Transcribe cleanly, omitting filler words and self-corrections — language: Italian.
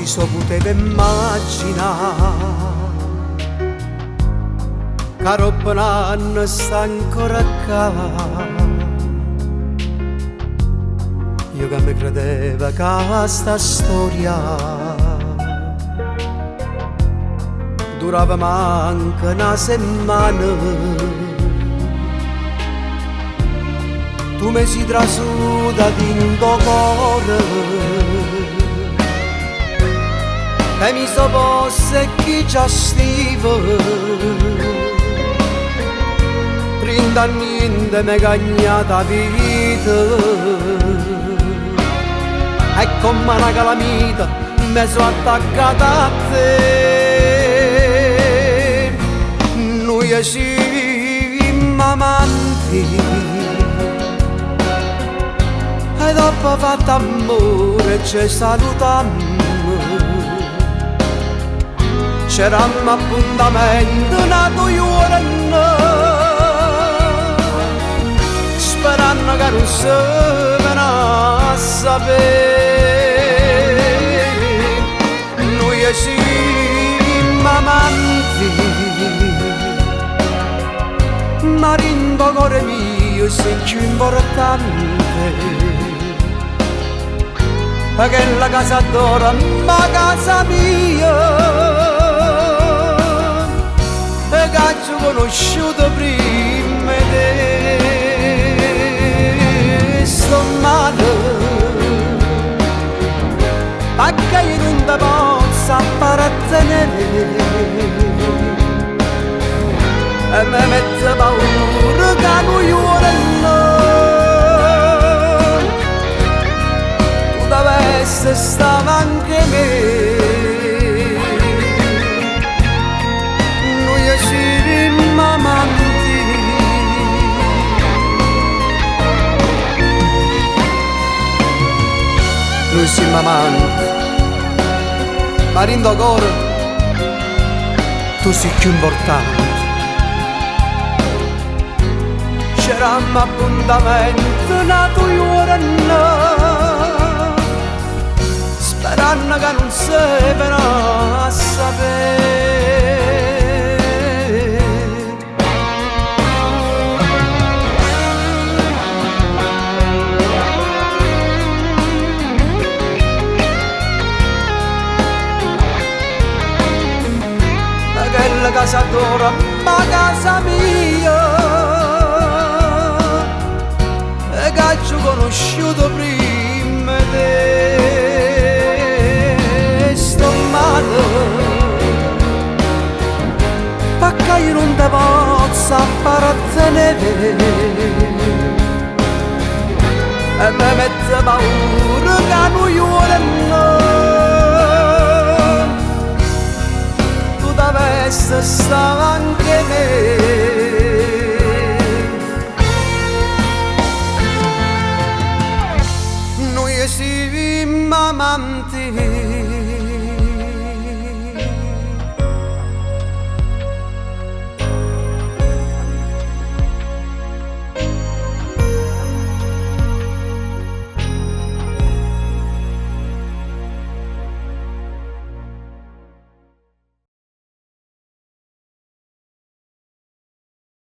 so poteva immaginare che roba non sta ancora qua. Io che mi credevo che sta storia durava manca una settimana. Tu mi sei trasuta dentro cuore e mi so posto chi già stivo. Prima niente mi cagnata vita e come una calamita mi sono attaccata a te. Noi siamo amanti e dopo fatto amore ci salutammo. C'eravamo appuntamento nato giorno, sperando che non si venisse a sapere. Noi siamo amanti, ma in cuore mio sei più importante. Perché la casa d'oro, ma casa mia, e che ci ho conosciuto prima di te. Sto male, perché io non ti posso appartenere e mi mette paura che non giorno tu dovessi stare anche me. Noi siamo amanti, noi siamo amanti, ma in cuore tu sei più importante. C'eravamo appuntamento nato giorno, sperando che non si venisse a sapere. Quella casa d'oro, ma casa mia, e che ci ho conosciuto prima di te. Sto male, perché io non ti posso appartenere e mi mette paura che non giorno tu dovessi stare anche me.